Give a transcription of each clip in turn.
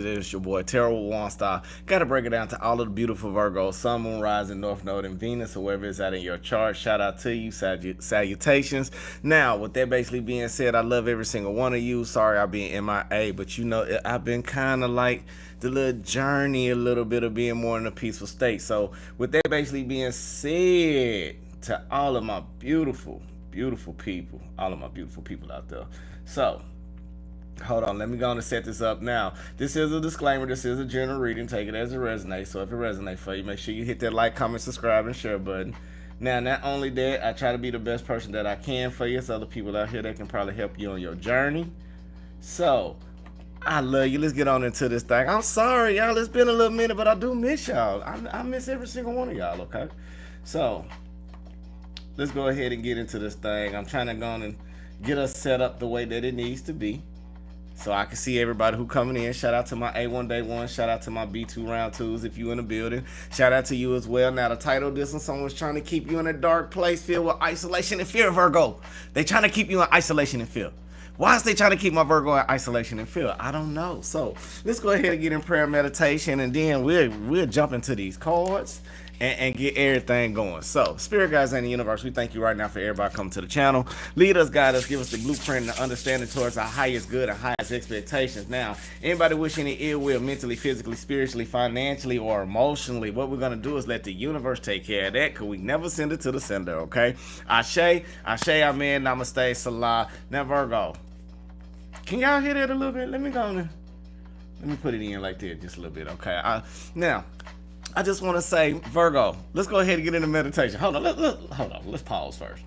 It's your boy Terrible Waunstar. Gotta break it down to all of the beautiful Virgos, Sun, Moon, Rising, North Node, and Venus, whoever is out in your chart. Shout out to you, salutations. Now, with that basically being said, I love every single one of you. Sorry I've been MIA, but you know I've been kind of like the little journey, a little bit of being more in a peaceful state. So, with that basically being said, to all of my beautiful, beautiful people, all of my beautiful people out there. So, hold on, let me go on and set this up now. This is a disclaimer. This is a general reading. Take it as it resonates. So if it resonates for you, make sure you hit that like, comment, subscribe, and share button. Now, not only that, I try to be the best person that I can for you. It's other people out here that can probably help you on your journey. So, I love you. Let's get on into this thing. I'm sorry, y'all. It's been a little minute, but I do miss y'all. I miss every single one of y'all, okay? So, let's go ahead and get into this thing. I'm trying to go on and get us set up the way that it needs to be, so I can see everybody who coming in. Shout out to my A1 Day 1. Shout out to my B2 Round 2s if you in the building. Shout out to you as well. Now, the title of this one, someone's trying to keep you in a dark place filled with isolation and fear, Virgo. They trying to keep you in isolation and fear. Why is they trying to keep my Virgo in isolation and fear? I don't know. So, let's go ahead and get in prayer and meditation, and then we'll jump into these cards and get everything going. So, spirit guides in the universe, we thank you right now for everybody coming to the channel. Lead us, guide us, give us the blueprint and the understanding towards our highest good and highest expectations. Now, anybody wishing any ill will mentally, physically, spiritually, financially, or emotionally, what we're going to do is let the universe take care of that, because we never send it to the sender, okay? Ashe, amen, namaste, salah. Now, Virgo, can y'all hear that a little bit? Let me put it in like that just a little bit, okay? Now, I just want to say, Virgo, let's go ahead and get into meditation. Hold on, hold on. Let's pause first.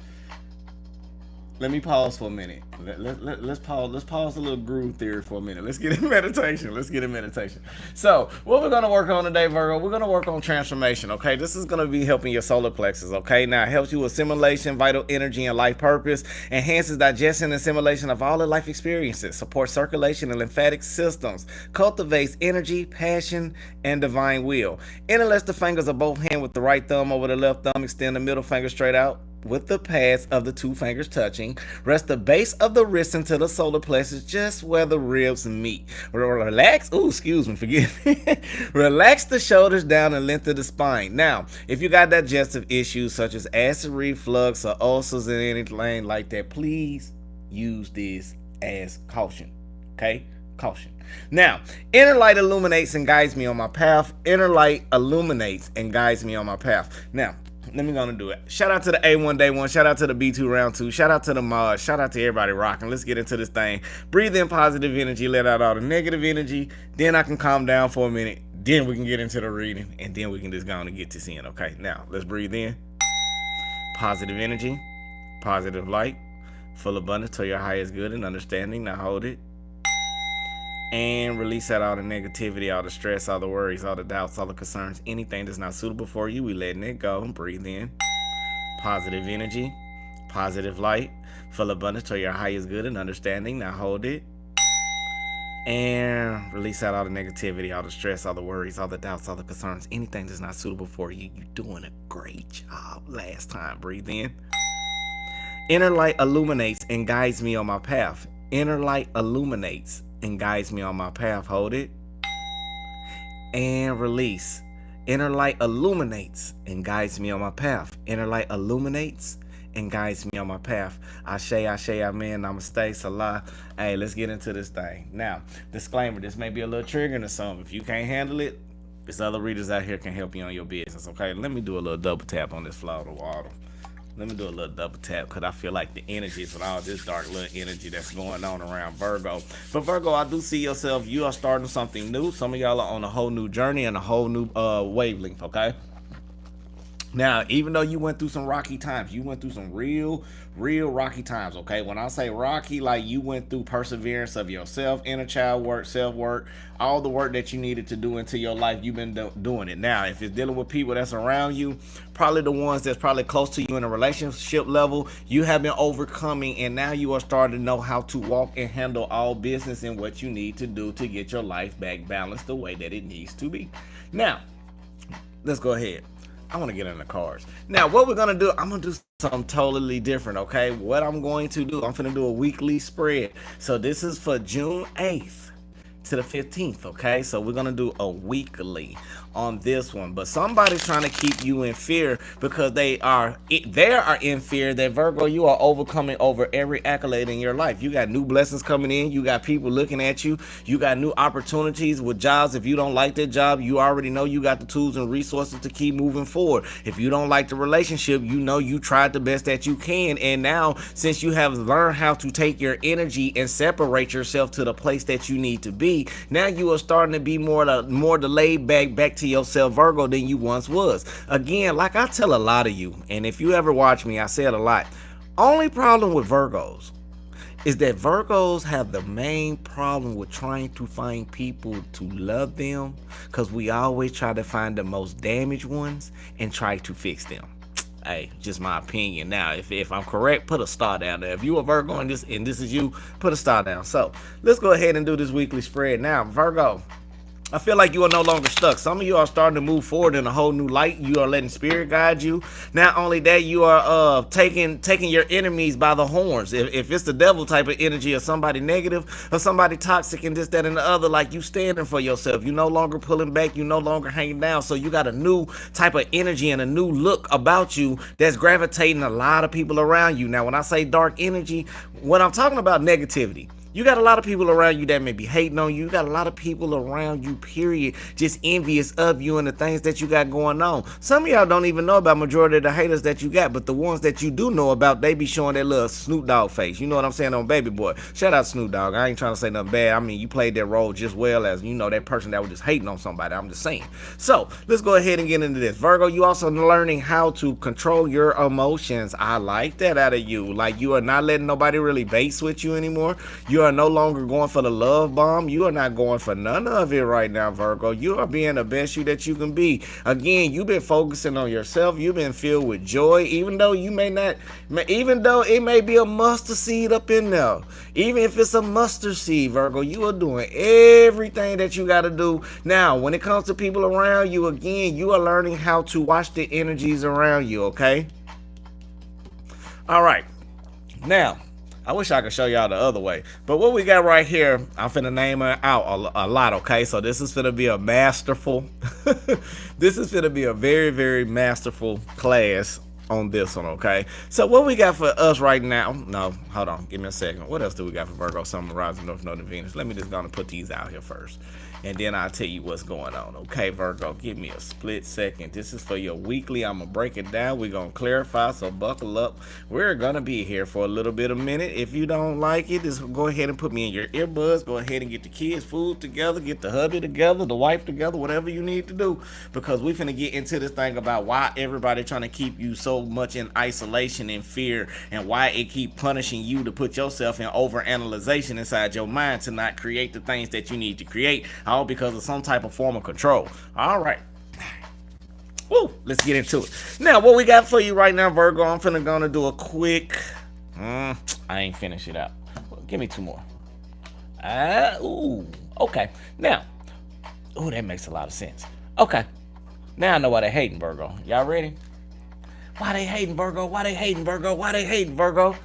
Let me pause for a minute. Let's pause. Let's pause the little groove theory for a minute. Let's get in meditation. So, what we're gonna work on today, Virgo, we're gonna work on transformation. Okay, this is gonna be helping your solar plexus. Okay, now it helps you with assimilation, vital energy, and life purpose. Enhances digestion and assimilation of all the life experiences. Supports circulation and lymphatic systems. Cultivates energy, passion, and divine will. Interlace the fingers of both hands with the right thumb over the left thumb. Extend the middle finger straight out with the pads of the two fingers touching. Rest the base of the wrist into the solar plexus, just where the ribs meet. Relax. Forgive me. Relax the shoulders down and lengthen the spine. Now, if you got digestive issues such as acid reflux or ulcers and anything like that, please use this as caution. Okay? Caution. Now, inner light illuminates and guides me on my path. Inner light illuminates and guides me on my path. Now, let me go and do it. Shout out to the A1 Day 1. Shout out to the B2 Round 2. Shout out to the mods. Shout out to everybody rocking. Let's get into this thing. Breathe in positive energy. Let out all the negative energy. Then I can calm down for a minute. Then we can get into the reading. And then we can just go on and get this in. Okay, now let's breathe in. Positive energy. Positive light. Full abundance to your highest good and understanding. Now hold it. And release out all the negativity, all the stress, all the worries, all the doubts, all the concerns. Anything that's not suitable for you, we letting it go. Breathe in. Positive energy, positive light, full abundance to your highest good and understanding. Now hold it. And release out all the negativity, all the stress, all the worries, all the doubts, all the concerns. Anything that's not suitable for you, you're doing a great job last time. Breathe in. Inner light illuminates and guides me on my path. Inner light illuminates and guides me on my path. Hold it. And release. Inner light illuminates and guides me on my path. Inner light illuminates and guides me on my path. Ashe, amen, namaste, salah. Hey, let's get into this thing. Now, disclaimer, this may be a little triggering to some. If you can't handle it, there's other readers out here can help you on your business, okay? Let me do a little double tap on this flower of water. Let me do a little double tap, because I feel like the energy is with all this dark little energy that's going on around Virgo. But Virgo, I do see yourself, you are starting something new. Some of y'all are on a whole new journey and a whole new wavelength, okay? Now, even though you went through some rocky times, you went through some real rocky times, okay? When I say rocky, like you went through perseverance of yourself, inner child work, self-work, all the work that you needed to do into your life, you've been doing it. Now, if it's dealing with people that's around you, probably the ones that's probably close to you in a relationship level, you have been overcoming, and now you are starting to know how to walk and handle all business and what you need to do to get your life back balanced the way that it needs to be. Now, let's go ahead. I want to get in the cards. Now, what we're going to do, I'm going to do something totally different, okay? What I'm going to do, I'm going to do a weekly spread. So this is for June 8th to the 15th. Okay, so we're gonna do a weekly on this one, but somebody's trying to keep you in fear because they are in fear that, Virgo, you are overcoming over every accolade in your life. You got new blessings coming in, you got people looking at you, you got new opportunities with jobs. If you don't like that job, you already know you got the tools and resources to keep moving forward. If you don't like the relationship, you know you tried the best that you can, and now since you have learned how to take your energy and separate yourself to the place that you need to be, now you are starting to be more the laid back to yourself, Virgo, than you once was. Again, like I tell a lot of you, and if you ever watch me, I say it a lot. Only problem with Virgos is that Virgos have the main problem with trying to find people to love them, because we always try to find the most damaged ones and try to fix them. Hey, just my opinion. Now, if I'm correct, put a star down there. If you a Virgo and this is you, put a star down. So let's go ahead and do this weekly spread. Now, Virgo, I feel like you are no longer stuck. Some of you are starting to move forward in a whole new light. You are letting spirit guide you. Not only that, you are taking your enemies by the horns. If it's the devil type of energy, or somebody negative, or somebody toxic, and this, that, and the other, like, you standing for yourself. You no longer pulling back. You no longer hanging down. So you got a new type of energy and a new look about you that's gravitating a lot of people around you. Now, when I say dark energy, what I'm talking about, negativity. You got a lot of people around you that may be hating on you. You got a lot of people around you, period, just envious of you and the things that you got going on. Some of y'all don't even know about majority of the haters that you got, but the ones that you do know about, they be showing that little Snoop Dogg face. You know what I'm saying, on Baby Boy. Shout out Snoop Dogg. I ain't trying to say nothing bad. I mean, you played that role just well as, you know, that person that was just hating on somebody. I'm just saying. So let's go ahead and get into this. Virgo, you also learning how to control your emotions. I like that out of you. Like, you are not letting nobody really base with you anymore. You are no longer going for the love bomb. You are not going for none of it right now, Virgo. You are being the best you that you can be. Again, you've been focusing on yourself. You've been filled with joy, even though it may be a mustard seed up in there. Even if it's a mustard seed, Virgo, you are doing everything that you got to do. Now, when it comes to people around you, again, you are learning how to watch the energies around you, okay? All right. Now, I wish I could show y'all the other way. But what we got right here, I'm finna name her out a lot, okay? So this is finna be a masterful, this is finna be a very, very masterful class on this one, okay? So what we got for us right now, no, hold on, give me a second. What else do we got for Virgo, Sun, Rising, North Node, and Venus? Let me just go and put these out here first, and then I'll tell you what's going on, okay, Virgo? Give me a split second. This is for your weekly. I'm gonna break it down. We're gonna clarify, so buckle up. We're gonna be here for a little bit of minute. If you don't like it, just go ahead and put me in your earbuds. Go ahead and get the kids food together, get the hubby together, the wife together, whatever you need to do, because we finna get into this thing about why everybody trying to keep you so much in isolation and fear, and why it keep punishing you to put yourself in overanalyzation inside your mind to not create the things that you need to create, all because of some type of form of control. All right. Woo, let's get into it. Now, what we got for you right now, Virgo, I'm gonna do a quick, I ain't finished it out. Give me two more. Okay. Now, that makes a lot of sense. Okay. Now I know why they hating, Virgo. Y'all ready? Why they hating, Virgo? Why they hating, Virgo? Why they hating, Virgo?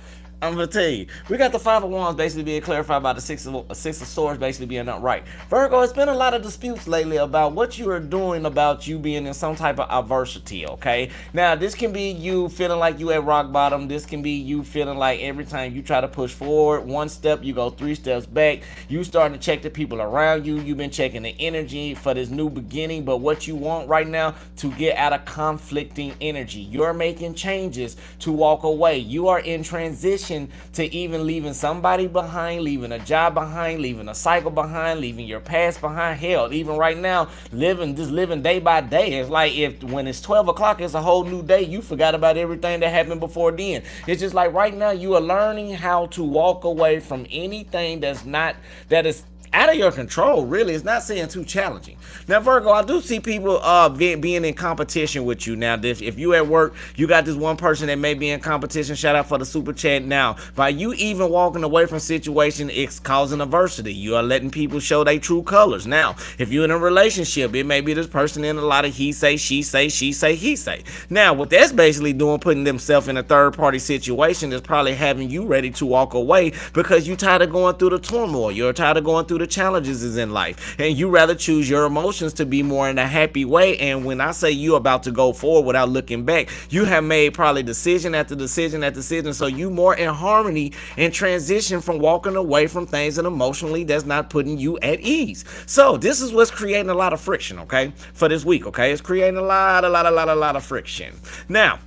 I'm gonna tell you, we got the Five of Wands basically being clarified by the Six of Swords basically being upright. Virgo, it's been a lot of disputes lately about what you are doing about you being in some type of adversity, okay? Now, this can be you feeling like you at rock bottom. This can be you feeling like every time you try to push forward one step, you go 3 steps back. You starting to check the people around you. You've been checking the energy for this new beginning, but what you want right now to get out of conflicting energy. You're making changes to walk away. You are in transition to even leaving somebody behind, leaving a job behind, leaving a cycle behind, leaving your past behind. Hell, even right now, living day by day. It's like when it's 12 o'clock, it's a whole new day. You forgot about everything that happened before then. It's just like right now, you are learning how to walk away from anything that is out of your control. Really, it's not saying too challenging. Now, Virgo, I do see people being in competition with you. Now, if you at work, you got this one person that may be in competition. Shout out for the super chat. Now, by you even walking away from situation, it's causing adversity. You are letting people show their true colors. Now, if you're in a relationship, it may be this person in a lot of he say, she say, she say, he say. Now, what that's basically doing, putting themselves in a third party situation, is probably having you ready to walk away because you're tired of going through the turmoil. You're tired of going through through the challenges is in life, and you rather choose your emotions to be more in a happy way. And when I say you about to go forward without looking back, you have made probably decision after decision after decision, so you more in harmony and transition from walking away from things and emotionally that's not putting you at ease. So this is what's creating a lot of friction, okay, for this week. Okay, it's creating a lot of friction. Now,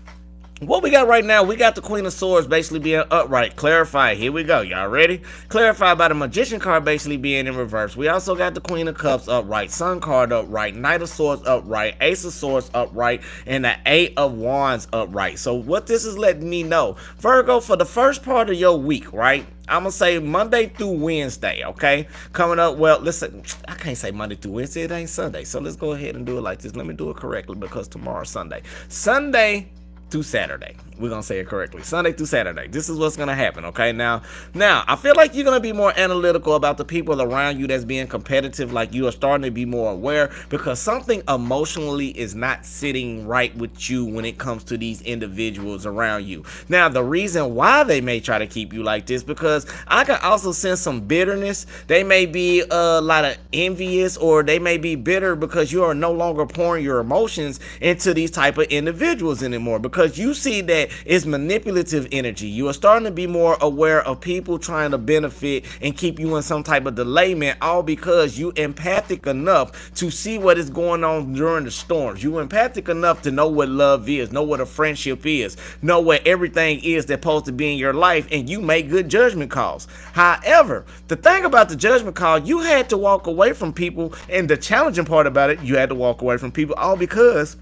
what we got right now, we got the Queen of Swords basically being upright. Clarify. Here we go. Y'all ready? Clarify by the Magician card basically being in reverse. We also got the Queen of Cups upright, Sun card upright, Knight of Swords upright, Ace of Swords upright, and the Eight of Wands upright. So what this is letting me know, Virgo, for the first part of your week, right? I'm going to say Monday through Wednesday, okay? Coming up, well, listen, I can't say Monday through Wednesday. It ain't Sunday. So let's go ahead and do it like this. Let me do it correctly because tomorrow's Sunday. Sunday through Saturday. We're going to say it correctly. Sunday through Saturday. This is what's going to happen, okay? Now, I feel like you're going to be more analytical about the people around you that's being competitive. Like you are starting to be more aware because something emotionally is not sitting right with you when it comes to these individuals around you. Now, the reason why they may try to keep you like this, because I can also sense some bitterness. They may be a lot of envious, or they may be bitter because you are no longer pouring your emotions into these type of individuals anymore, because you see that it's manipulative energy. You are starting to be more aware of people trying to benefit and keep you in some type of delayment, all because you empathic enough to see what is going on during the storms. You empathic enough to know what love is, know what a friendship is, know what everything is that's supposed to be in your life, and you make good judgment calls. However, the thing about the judgment call, you had to walk away from people, and the challenging part about it, you had to walk away from people all because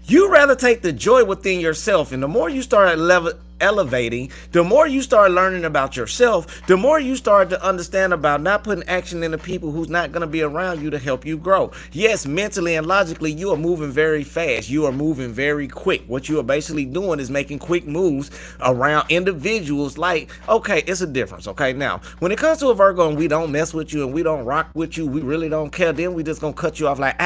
you rather take the joy within yourself. And the more you start elevating, the more you start learning about yourself, the more you start to understand about not putting action into people who's not going to be around you to help you grow. Yes, mentally and logically, you are moving very fast. You are moving very quick. What you are basically doing is making quick moves around individuals. Like, okay, it's a difference. Okay, now, when it comes to a Virgo and we don't mess with you and we don't rock with you, we really don't care, then we just going to cut you off like,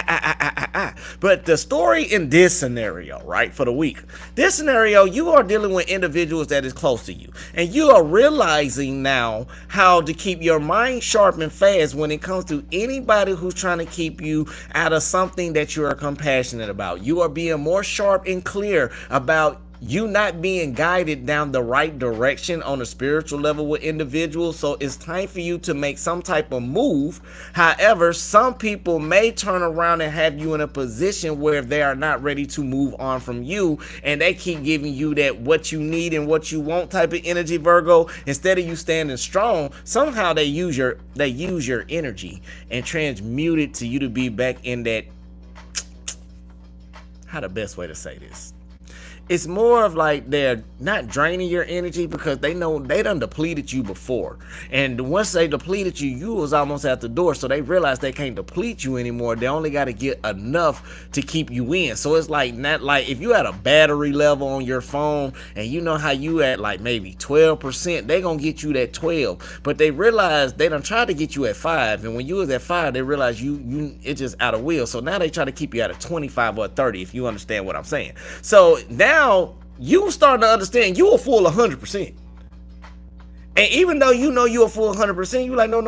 But the story in this scenario, right, for the week, this scenario, you are dealing with individuals that is close to you, and you are realizing now how to keep your mind sharp and fast when it comes to anybody who's trying to keep you out of something that you are compassionate about. You are being more sharp and clear about you not being guided down the right direction on a spiritual level with individuals. So it's time for you to make some type of move. However, some people may turn around and have you in a position where they are not ready to move on from you, and they keep giving you that what you need and what you want type of energy, Virgo. Instead of you standing strong, somehow they use your energy and transmute it to you to be back in that, how the best way to say this? It's more of like they're not draining your energy because they know they done depleted you before. And once they depleted you, you was almost at the door. So they realize they can't deplete you anymore. They only got to get enough to keep you in. So it's like, not like if you had a battery level on your phone and you know how you at like maybe 12%, they gonna get you that 12. But they realize they done tried to get you at 5. And when you was at 5, they realize it's just out of wheel. So now they try to keep you at a 25 or 30, if you understand what I'm saying. So now you starting to understand you a full 100%. And even though you know you're a full 100%, you're like, no,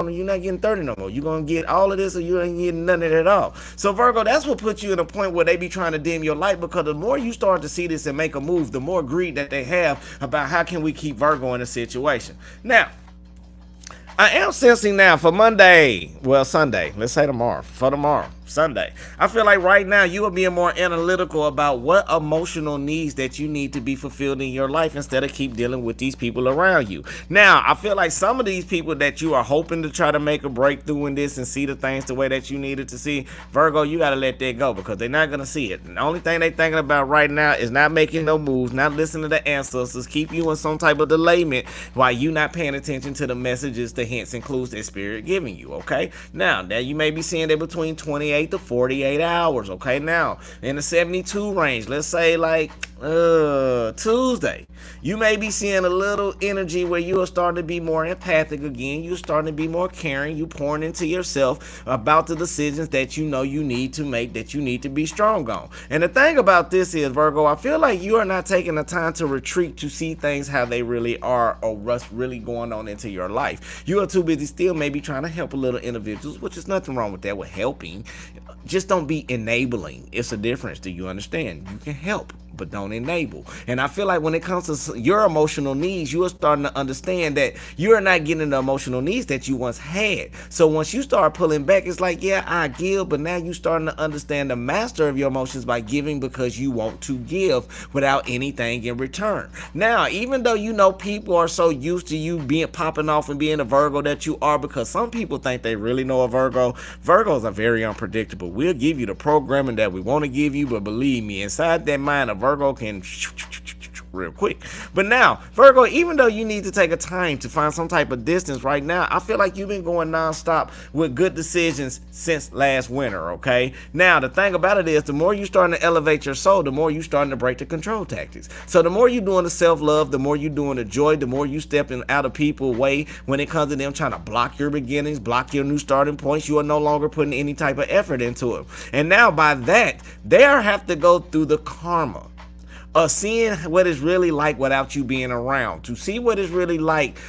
you're not getting 30 no more. You're going to get all of this or you ain't getting none of it at all. So Virgo, that's what puts you in a point where they be trying to dim your light, because the more you start to see this and make a move, the more greed that they have about how can we keep Virgo in a situation. Now, I am sensing now for Monday, well, Sunday, let's say tomorrow, Sunday. I feel like right now you are being more analytical about what emotional needs that you need to be fulfilled in your life instead of keep dealing with these people around you. Now, I feel like some of these people that you are hoping to try to make a breakthrough in this and see the things the way that you needed to see, Virgo, you got to let that go because they're not going to see it. And the only thing they're thinking about right now is not making no moves, not listening to the ancestors, keep you in some type of delayment while you not paying attention to the messages, the hints and clues that spirit giving you, okay? Now you may be seeing that between 28 to 48 hours, okay? Now, in the 72 range, let's say like Tuesday, you may be seeing a little energy where you are starting to be more empathic again. You're starting to be more caring. You pouring into yourself about the decisions that you know you need to make, that you need to be strong on. And the thing about this is, Virgo, I feel like you are not taking the time to retreat to see things how they really are or what's really going on into your life. You are too busy still maybe trying to help a little individuals, which is nothing wrong with that, with helping. Just don't be enabling. It's a difference. Do you understand? You can help, but don't enable. And I feel like when it comes to your emotional needs, you are starting to understand that you're not getting the emotional needs that you once had. So once you start pulling back, it's like, yeah, I give, but now you're starting to understand the master of your emotions by giving because you want to give without anything in return. Now, even though you know people are so used to you being popping off and being a Virgo that you are, because some people think they really know a Virgo. Virgos are very unpredictable. We'll give you the programming that we want to give you, but believe me, inside that mind, a Virgo can real quick. But now, Virgo, even though you need to take a time to find some type of distance right now, I feel like you've been going nonstop with good decisions since last winter, okay? Now, the thing about it is, the more you're starting to elevate your soul, the more you're starting to break the control tactics. So the more you're doing the self-love, the more you're doing the joy, the more you stepping out of people's way when it comes to them trying to block your beginnings, block your new starting points. You are no longer putting any type of effort into it. And now by that, they have to go through the karma of seeing what it's really like without you being around, to see what it's really like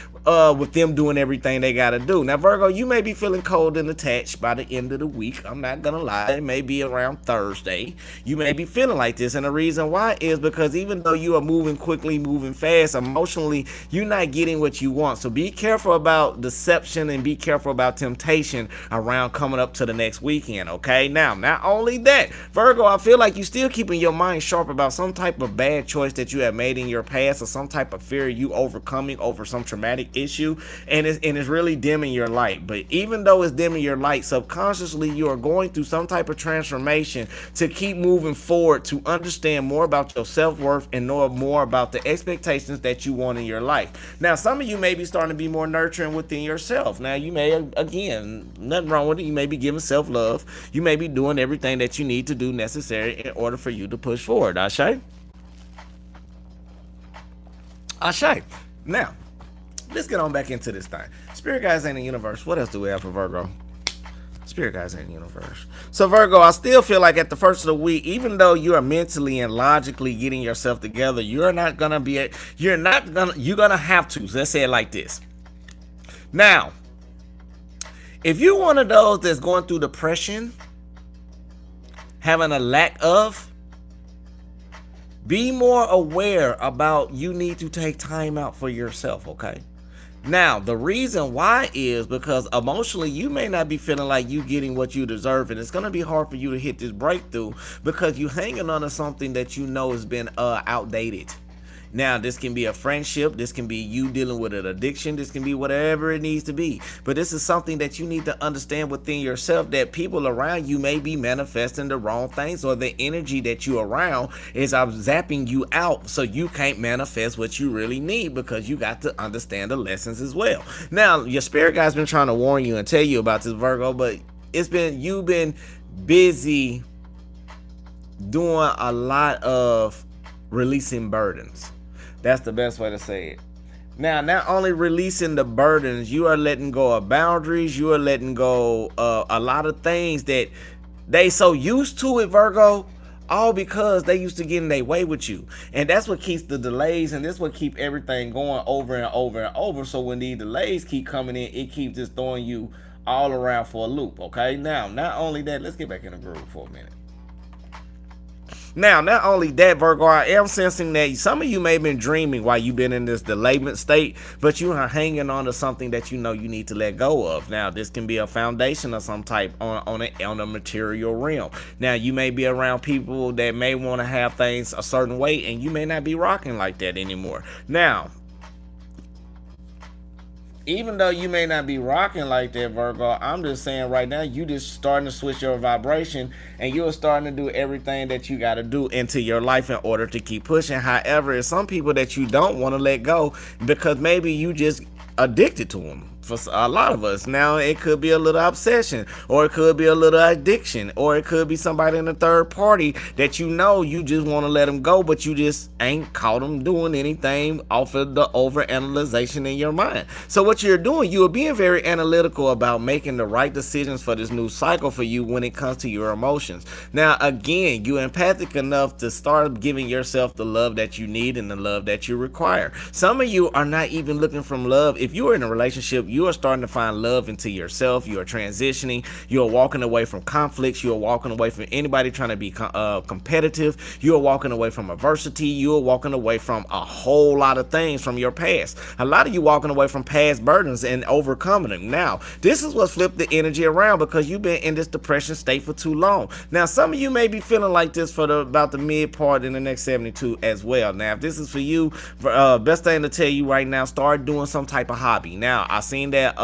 with them doing everything they gotta do. Now, Virgo, you may be feeling cold and attached by the end of the week. I'm not gonna lie. It may be around Thursday. You may be feeling like this, and the reason why is because even though you are moving quickly, moving fast, emotionally, you're not getting what you want. So be careful about deception and be careful about temptation around coming up to the next weekend, okay? Now, not only that, Virgo, I feel like you're still keeping your mind sharp about some type of bad choice that you have made in your past or some type of fear you overcoming over some traumatic issue, and it's really dimming your light. But even though it's dimming your light, subconsciously you are going through some type of transformation to keep moving forward, to understand more about your self-worth and know more about the expectations that you want in your life. Now, some of you may be starting to be more nurturing within yourself. Now, you may, again, nothing wrong with it, you may be giving self-love, you may be doing everything that you need to do necessary in order for you to push forward. Ashe? Now, let's get on back into this thing. Spirit guides ain't the universe. What else do we have for Virgo? Spirit guides ain't the universe. So Virgo, I still feel like at the first of the week, even though you are mentally and logically getting yourself together, you're gonna have to. Let's say it like this. Now, if you're one of those that's going through depression, having a lack of, be more aware about you need to take time out for yourself, okay? Now, the reason why is because emotionally you may not be feeling like you getting what you deserve, and it's going to be hard for you to hit this breakthrough because you hanging on to something that you know has been outdated. Now, this can be a friendship, this can be you dealing with an addiction, this can be whatever it needs to be. But this is something that you need to understand within yourself, that people around you may be manifesting the wrong things, or the energy that you around is zapping you out, so you can't manifest what you really need, because you got to understand the lessons as well. Now, your spirit guide's been trying to warn you and tell you about this, Virgo, but you've been busy doing a lot of releasing burdens. That's the best way to say it. Now, not only releasing the burdens, you are letting go of boundaries. You are letting go a lot of things that they so used to it, Virgo, all because they used to get in their way with you. And that's what keeps the delays, and that's what keep everything going over and over and over. So when these delays keep coming in, it keeps just throwing you all around for a loop, okay? Now, not only that, let's get back in the groove for a minute. Now, not only that, Virgo, I am sensing that some of you may have been dreaming while you've been in this delayment state, but you are hanging on to something that you know you need to let go of. Now, this can be a foundation of some type on a material realm. Now, you may be around people that may want to have things a certain way, and you may not be rocking like that anymore. Now, even though you may not be rocking like that, Virgo, I'm just saying right now, you just starting to switch your vibration, and you're starting to do everything that you got to do into your life in order to keep pushing. However, it's some people that you don't want to let go because maybe you just addicted to them. for a lot of us. Now it could be a little obsession, or it could be a little addiction, or it could be somebody in the third party that you know you just want to let them go, but you just ain't caught them doing anything off of the overanalyzation in your mind. So what you're doing, you are being very analytical about making the right decisions for this new cycle for you when it comes to your emotions. Now again, you're empathic enough to start giving yourself the love that you need and the love that you require. Some of you are not even looking from love. If you are in a relationship, you are starting to find love into yourself. You are transitioning. You are walking away from conflicts. You are walking away from anybody trying to be competitive. You are walking away from adversity. You are walking away from a whole lot of things from your past. A lot of you walking away from past burdens and overcoming them. Now, this is what flipped the energy around because you've been in this depression state for too long. Now, some of you may be feeling like this for about the mid part in the next 72 as well. Now, if this is for you, best thing to tell you right now, start doing some type of hobby. Now, I seen that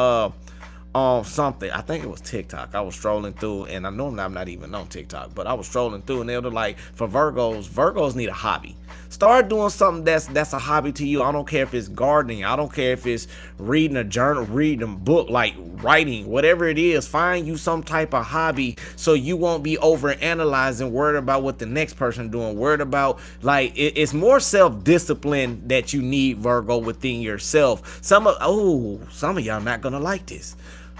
on something, I think it was TikTok. I was strolling through, and I know I'm not even on TikTok, but I was strolling through, and they were like, for Virgos need a hobby. Start doing something that's a hobby to you. I don't care if it's gardening. I don't care if it's reading a journal, reading a book, like writing, whatever it is. Find you some type of hobby so you won't be over analyzing, worried about what the next person doing, worried about, like, it's more self-discipline that you need, Virgo, within yourself. Some of y'all not gonna like this.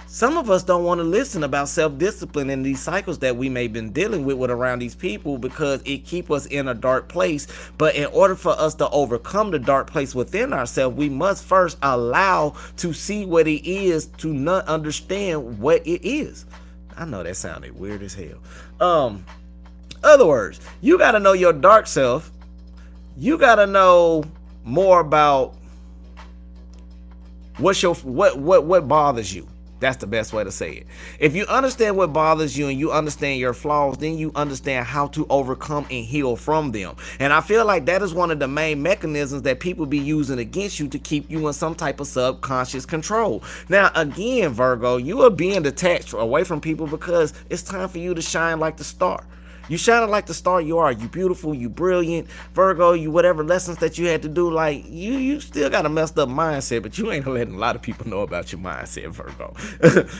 Some of us don't want to listen about self-discipline in these cycles that we may have been dealing with around these people because it keep us in a dark place. But in order for us to overcome the dark place within ourselves, we must first allow to see what it is, to not understand what it is. I know that sounded weird as hell. Other words, you got to know your dark self. You got to know more about what bothers you. That's the best way to say it. If you understand what bothers you and you understand your flaws, then you understand how to overcome and heal from them. And I feel like that is one of the main mechanisms that people be using against you to keep you in some type of subconscious control. Now, again, Virgo, you are being detached away from people because it's time for you to shine like the star. You shining like the star you are. You beautiful, you brilliant. Virgo, you whatever lessons that you had to do, like you still got a messed up mindset, but you ain't letting a lot of people know about your mindset, Virgo.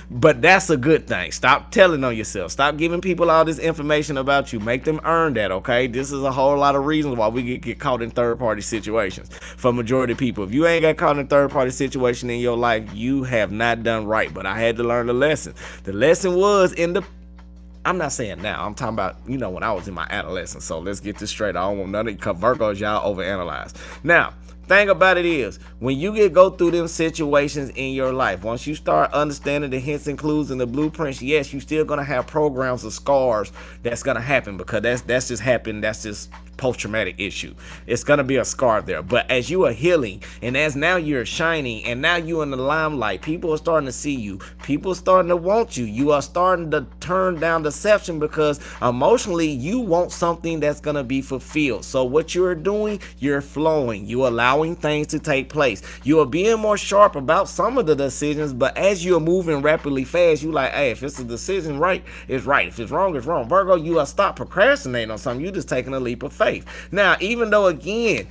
But that's a good thing. Stop telling on yourself. Stop giving people all this information about you. Make them earn that, okay? This is a whole lot of reasons why we get caught in third-party situations. For majority of people, if you ain't got caught in a third-party situation in your life, you have not done right. But I had to learn the lesson. The lesson was I'm not saying now. I'm talking about, when I was in my adolescence. So let's get this straight. I don't want none of you Virgos, y'all overanalyze. Now, thing about it is, when you go through them situations in your life, once you start understanding the hints and clues and the blueprints, yes, you still gonna have programs of scars that's gonna happen because that's just happened. That's just post-traumatic issue. It's gonna be a scar there. But as you are healing and as now you're shining and now you're in the limelight, people are starting to see you. People are starting to want you. You are starting to turn down deception because emotionally you want something that's gonna be fulfilled. So what you're doing, you're flowing. You're allowing things to take place. You are being more sharp about some of the decisions, but as you're moving rapidly fast, you like, hey, if it's a decision right, it's right. If it's wrong, it's wrong. Virgo, you are stop procrastinating on something. You just taking a leap of faith. Now, even though, again,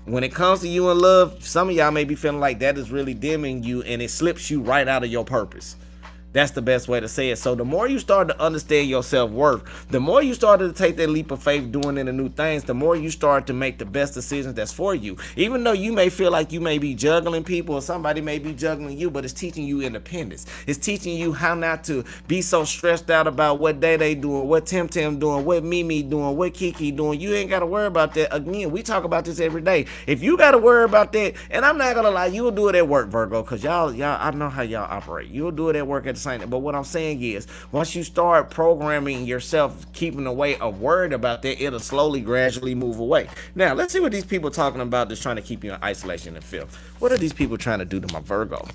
when it comes to you in love, some of y'all may be feeling like that is really dimming you and it slips you right out of your purpose. That's the best way to say it. So the more you start to understand your self-worth, the more you started to take that leap of faith doing into new things, the more you start to make the best decisions that's for you. Even though you may feel like you may be juggling people or somebody may be juggling you, but it's teaching you independence. It's teaching you how not to be so stressed out about what they doing, what Tim doing, what Mimi doing, what Kiki doing. You ain't got to worry about that. Again, we talk about this every day. If you got to worry about that, and I'm not going to lie, you'll do it at work, Virgo, because y'all, I know how y'all operate. You'll do it at work at the same time. But what I'm saying is, once you start programming yourself, keeping away of worried about that, it'll slowly, gradually move away. Now, let's see what these people talking about that's trying to keep you in isolation and filth. What are these people trying to do to my Virgo?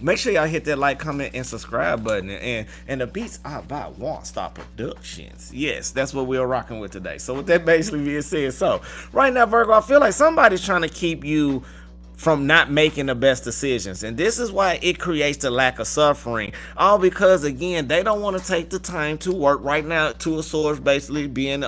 Make sure y'all hit that like, comment, and subscribe button. And the beats are by Waunstar Productions. Yes, that's what we're rocking with today. So with that basically being said, so right now, Virgo, I feel like somebody's trying to keep you from not making the best decisions, and this is why it creates the lack of suffering, all because, again, they don't want to take the time to work right now. Two of Swords basically being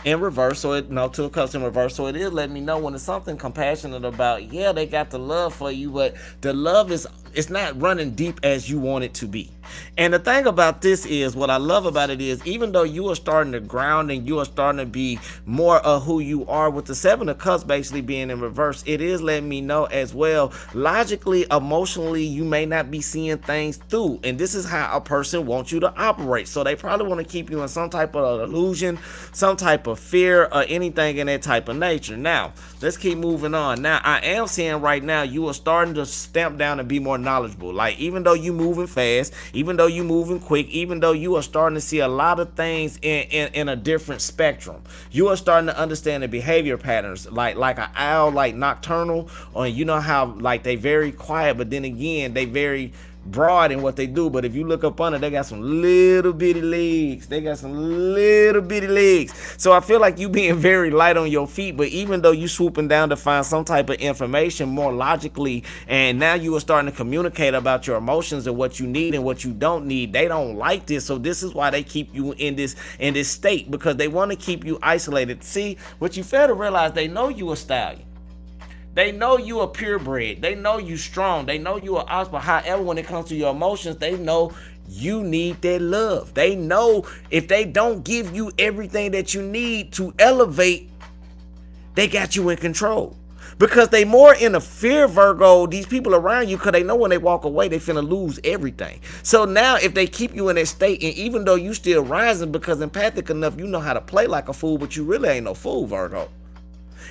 in reverse, so it to a customer reverse, so it is letting me know when it's something compassionate about. Yeah, they got the love for you, but the love is, it's not running deep as you want it to be. And the thing about this is, what I love about it is, even though you are starting to ground and you are starting to be more of who you are, with the Seven of Cups basically being in reverse, it is letting me know as well, logically, emotionally, you may not be seeing things through, and this is how a person wants you to operate. So they probably want to keep you in some type of illusion, some type of fear, or anything in that type of nature. Now let's keep moving on. Now I am seeing right now you are starting to stamp down and be more knowledgeable. Like, even though you moving fast, even though you moving quick, even though you are starting to see a lot of things in a different spectrum, you are starting to understand the behavior patterns, like an owl, like nocturnal, or you know how like they very quiet, but then again they very broad in what they do. But if you look up under, they got some little bitty legs. So I feel like you being very light on your feet, but even though you swooping down to find some type of information more logically, and now you are starting to communicate about your emotions and what you need and what you don't need, they don't like this. So this is why they keep you in this state, because they want to keep you isolated. See, what you fail to realize, they know you a stallion. They know you are purebred. They know you strong. They know you are ox. But however, when it comes to your emotions, they know you need that love. They know if they don't give you everything that you need to elevate, they got you in control. Because they more in a fear, Virgo, these people around you, because they know when they walk away, they finna lose everything. So now if they keep you in that state, and even though you still rising, because empathic enough, you know how to play like a fool, but you really ain't no fool, Virgo.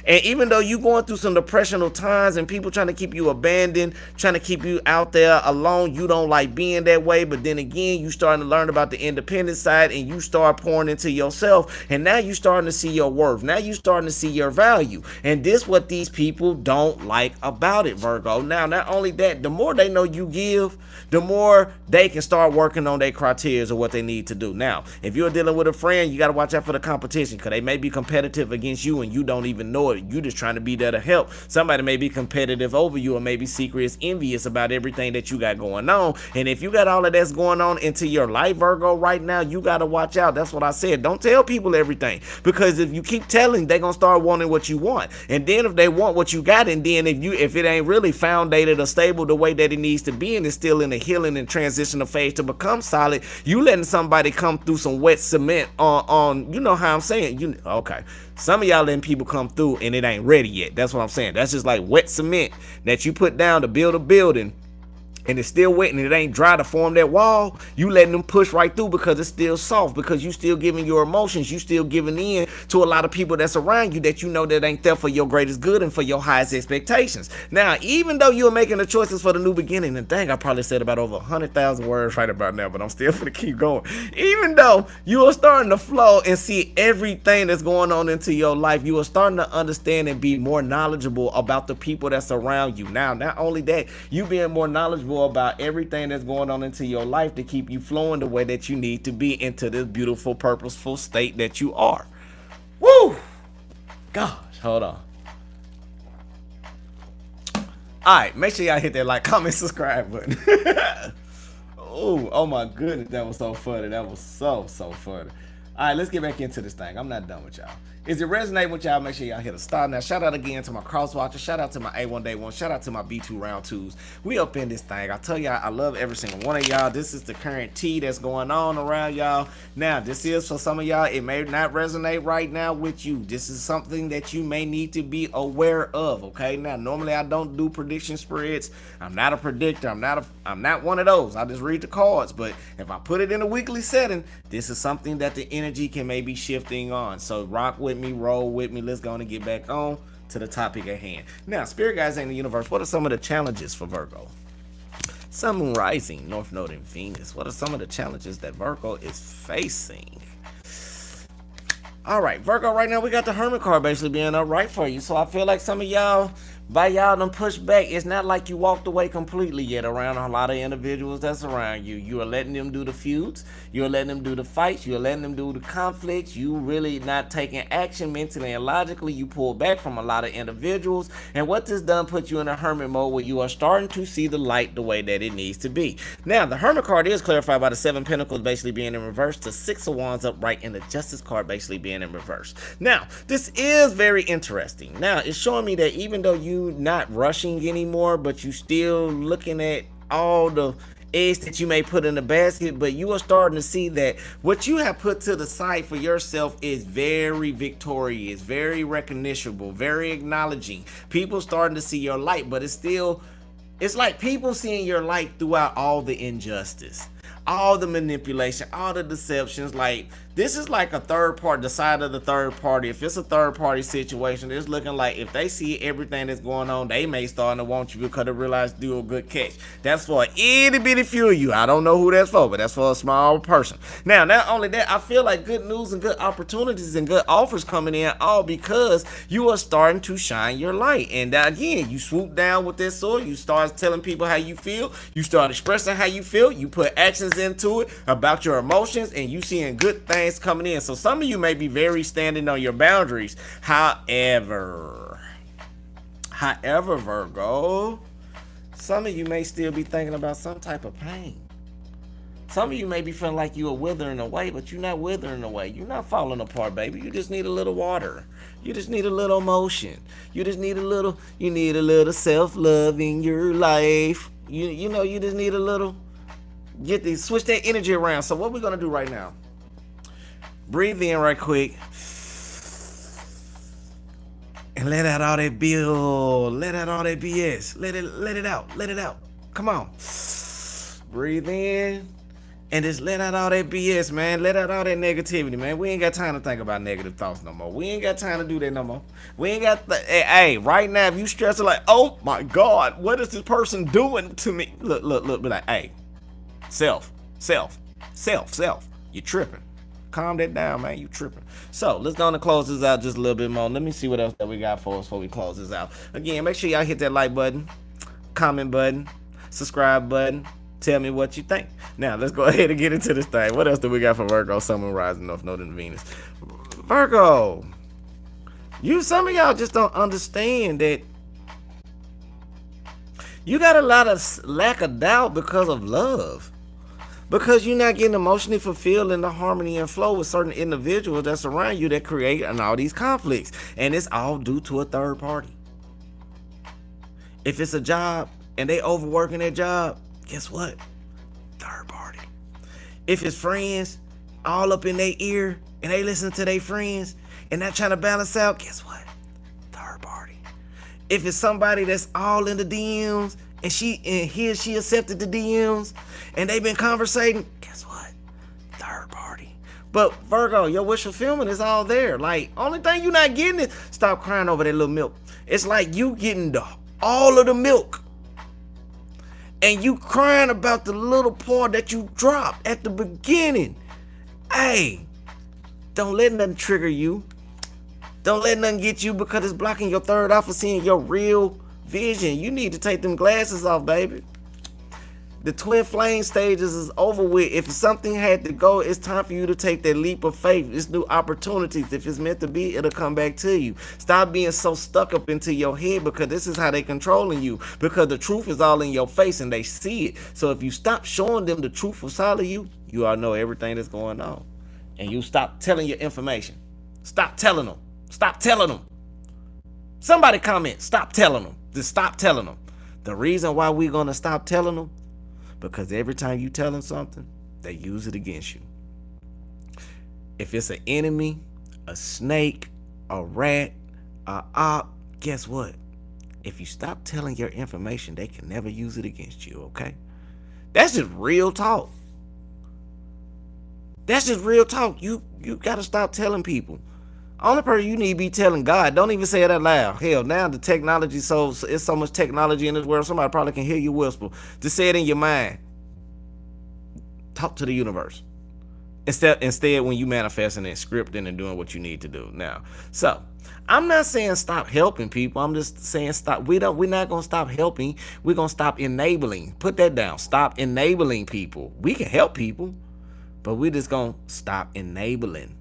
And even though you going through some depressional times and people trying to keep you abandoned, trying to keep you out there alone, you don't like being that way. But then again, you starting to learn about the independent side, and you start pouring into yourself. And now you starting to see your worth. Now you starting to see your value. And this what these people don't like about it, Virgo. Now, not only that, the more they know you give, the more they can start working on their criteria of what they need to do. Now, if you're dealing with a friend, you got to watch out for the competition, because they may be competitive against you and you don't even know it. You just trying to be there to help. Somebody may be competitive over you, or maybe secret envious about everything that you got going on. And if you got all of that's going on into your life, Virgo, right now, you got to watch out. That's what I said. Don't tell people everything, because if you keep telling, they're going to start wanting what you want. And then if they want what you got, and then if it ain't really foundated or stable the way that it needs to be, and it's still in the healing and transitional phase to become solid, you letting somebody come through some wet cement on you know how I'm saying. Okay. Some of y'all letting people come through and it ain't ready yet. That's what I'm saying. That's just like wet cement that you put down to build a building, and it's still wet and it ain't dry to form that wall. You letting them push right through because it's still soft, because you still giving your emotions, you still giving in to a lot of people that's around you that you know that ain't there for your greatest good and for your highest expectations. Now, even though you're making the choices for the new beginning, and dang, I probably said about over 100,000 words right about now, but I'm still gonna keep going. Even though you are starting to flow and see everything that's going on into your life, you are starting to understand and be more knowledgeable about the people that's around you. Now, not only that, you being more knowledgeable about everything that's going on into your life to keep you flowing the way that you need to be into this beautiful, purposeful state that you are. Woo! Gosh, hold on. Alright, make sure y'all hit that like, comment, subscribe button. Oh my goodness, that was so funny. That was so funny. Alright, let's get back into this thing. I'm not done with y'all. Is it resonating with y'all? Make sure y'all hit a star. Now, shout out again to my cross watchers. Shout out to my A1 Day 1. Shout out to my B2 Round 2s. We up in this thing. I tell y'all, I love every single one of y'all. This is the current tea that's going on around y'all. Now, this is for some of y'all. It may not resonate right now with you. This is something that you may need to be aware of, okay? Now, normally I don't do prediction spreads. I'm not a predictor. I'm not one of those. I just read the cards. But if I put it in a weekly setting, this is something that the energy can maybe shifting on. So rock with me, roll with me. Let's go and get back on to the topic at hand. Now, spirit guides in the universe, what are some of the challenges for Virgo? Sun, Moon, Rising, North Node, and Venus. What are some of the challenges that Virgo is facing? All right, Virgo, right now we got the Hermit card basically being all right for you. So I feel like some of y'all By y'all done pushed back, it's not like you walked away completely yet around a lot of individuals that's around you. You are letting them do the feuds. You're letting them do the fights. You're letting them do the conflicts. You really not taking action mentally and logically. You pull back from a lot of individuals. And what this done put you in a hermit mode where you are starting to see the light the way that it needs to be. Now, the hermit card is clarified by the 7 pentacles basically being in reverse, the 6 of wands upright, and the justice card basically being in reverse. Now, this is very interesting. Now, it's showing me that even though you not rushing anymore, but you still looking at all the eggs that you may put in the basket, but you are starting to see that what you have put to the side for yourself is very victorious, very recognitionable, very acknowledging. People starting to see your light, but it's like people seeing your light throughout all the injustice, all the manipulation, all the deceptions. Like, this is like a third party, the side of the third party. If it's a third party situation, it's looking like if they see everything that's going on, they may start to want you because they realize you do a good catch. That's for an itty bitty few of you. I don't know who that's for, but that's for a small person. Now, not only that, I feel like good news and good opportunities and good offers coming in, all because you are starting to shine your light. And again, you swoop down with this sword, you start telling people how you feel, you start expressing how you feel, you put actions into it about your emotions, and you seeing good things coming in. So some of you may be very standing on your boundaries. However, Virgo, some of you may still be thinking about some type of pain. Some of you may be feeling like you are withering away, but you're not withering away. You're not falling apart, baby. You just need a little water. You just need a little emotion. You need a little self-love in your life. You know, you just need a little, switch that energy around. So what we're going to do right now, breathe in right quick and let out all that let out all that BS. Let it out. Come on. Breathe in and just let out all that BS, man. Let out all that negativity, man. We ain't got time to think about negative thoughts no more. We ain't got time to do that no more. We ain't got hey, right now, if you stressing like, oh my God, what is this person doing to me? Look, be like, hey, self. You tripping. Calm that down, man. You tripping. So let's go on and close this out just a little bit more. Let me see what else that we got for us before we close this out. Again, make sure y'all hit that like button, comment button, subscribe button. Tell me what you think. Now let's go ahead and get into this thing. What else do we got for Virgo, Sun, Moon, Rising, North Node, and Venus? Virgo, some of y'all just don't understand that you got a lot of lack of doubt because of love. Because you're not getting emotionally fulfilled in the harmony and flow with certain individuals that's around you that create all these conflicts. And it's all due to a third party. If it's a job and they overworking their job, guess what? Third party. If it's friends all up in their ear and they listen to their friends and not trying to balance out, guess what? Third party. If it's somebody that's all in the DMs and he or she accepted the DMs and they've been conversating, guess what? Third party. But Virgo, your wish fulfillment is all there. Like, only thing you're not getting is stop crying over that little milk. It's like you getting all of the milk and you crying about the little part that you dropped at the beginning. Hey, don't let nothing trigger you. Don't let nothing get you because it's blocking your third eye for seeing your real vision. You need to take them glasses off, baby. The twin flame stages is over with. If something had to go, it's time for you to take that leap of faith. It's new opportunities. If it's meant to be, it'll come back to you. Stop being so stuck up into your head, because this is how they controlling you. Because the truth is all in your face and they see it. So if you stop showing them the truth inside of you, you all know everything that's going on. And you stop telling your information. Stop telling them. Stop telling them. Somebody comment, stop telling them. Just stop telling them. The reason why we're going to stop telling them, because every time you tell them something, they use it against you. If it's an enemy, a snake, a rat, a op, guess what? If you stop telling your information, they can never use it against you, okay? That's just real talk. That's just real talk. You got to stop telling people. Only person you need to be telling God. Don't even say it out loud. Hell, now the technology, it's so much technology in this world, somebody probably can hear you whisper. Just say it in your mind. Talk to the universe. Instead, when you manifesting and scripting and doing what you need to do. Now, so I'm not saying stop helping people. I'm just saying stop. We're not gonna stop helping. We're gonna stop enabling. Put that down. Stop enabling people. We can help people, but we're just gonna stop enabling.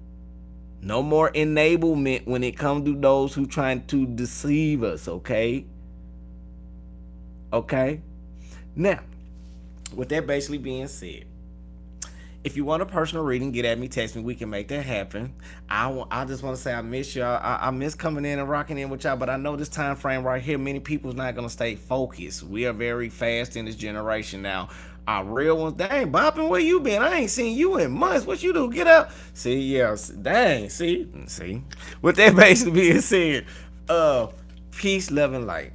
No more enablement when it comes to those who trying to deceive us. Okay. Now, with that basically being said, if you want a personal reading, get at me, text me. We can make that happen. I just want to say I miss y'all. I miss coming in and rocking in with y'all, but I know this time frame right here, many people's not going to stay focused. We are very fast in this generation now. Our real ones, dang, Boppin', where you been? I ain't seen you in months. What you do? Get up. See, yeah, dang, see. With that basically being said, peace, love, and light.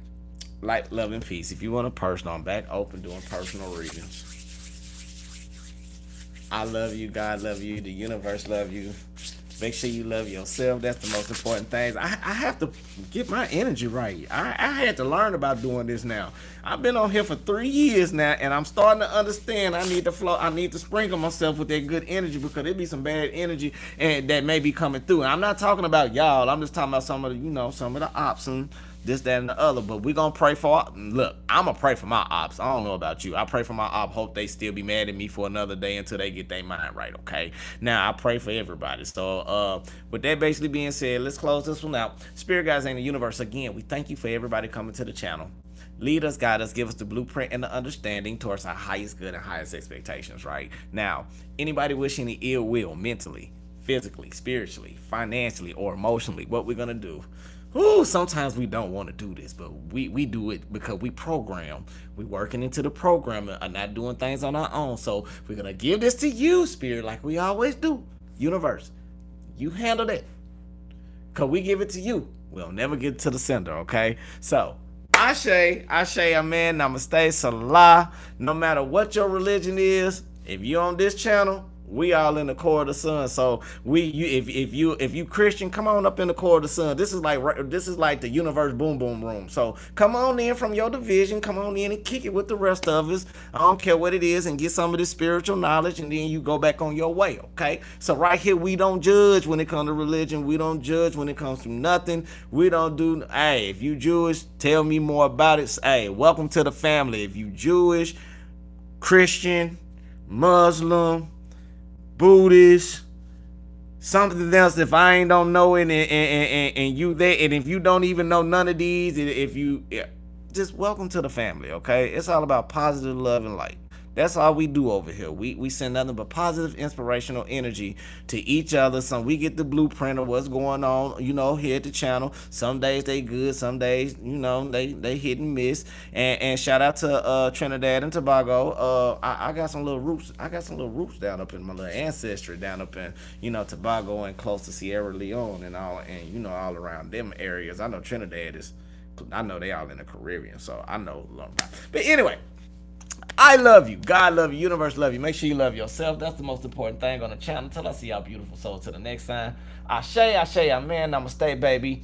Light, love, and peace. If you want a personal, I'm back open doing personal readings. I love you. God love you. The universe love you. Make sure you love yourself. That's the most important thing. I have to get my energy right. I had to learn about doing this now. I've been on here for 3 years now, and I'm starting to understand I need to flow. I need to sprinkle myself with that good energy, because there be some bad energy and that may be coming through. And I'm not talking about y'all. I'm just talking about some of the options. This, that, and the other. But we're going to pray for, look, I'm going to pray for my ops. I don't know about you. I pray for my op. Hope they still be mad at me for another day until they get their mind right, okay? Now, I pray for everybody. So, with that basically being said, let's close this one out. Spirit guides in the universe, again, we thank you for everybody coming to the channel. Lead us, guide us, give us the blueprint and the understanding towards our highest good and highest expectations, right? Now, anybody wishing any ill will mentally, physically, spiritually, financially, or emotionally, what we're going to do. Ooh, sometimes we don't want to do this, but we do it because we program. We working into the program and not doing things on our own. So we're going to give this to you, Spirit, like we always do. Universe, you handle that. Because we give it to you. We'll never get to the sender, okay? So, Ashe, amen, namaste, salah. No matter what your religion is, if you're on this channel, we all in the core of the sun. So if you Christian, come on up in the core of the sun. This is like the universe boom boom room. So come on in from your division, come on in and kick it with the rest of us. I don't care what it is, and get some of this spiritual knowledge, and then you go back on your way. Okay. So right here, we don't judge when it comes to religion. We don't judge when it comes to nothing. We don't do. Hey, if you Jewish, tell me more about it. Hey, welcome to the family. If you Jewish, Christian, Muslim, Buddhist, something else, if I ain't don't know it, and you there, and if you don't even know none of these, just welcome to the family, okay? It's all about positive love and light. That's all we do over here. We send nothing but positive, inspirational energy to each other. So we get the blueprint of what's going on, here at the channel. Some days they good, some days, they hit and miss. And shout out to Trinidad and Tobago. I got some little roots. I got some little roots down up in my little ancestry down up in, Tobago and close to Sierra Leone and all around them areas. I know Trinidad I know they all in the Caribbean, so I know. But anyway, I love you. God love you. Universe love you. Make sure you love yourself. That's the most important thing on the channel. Until I see y'all beautiful souls to the next time. Ashe, amen. Namaste, baby.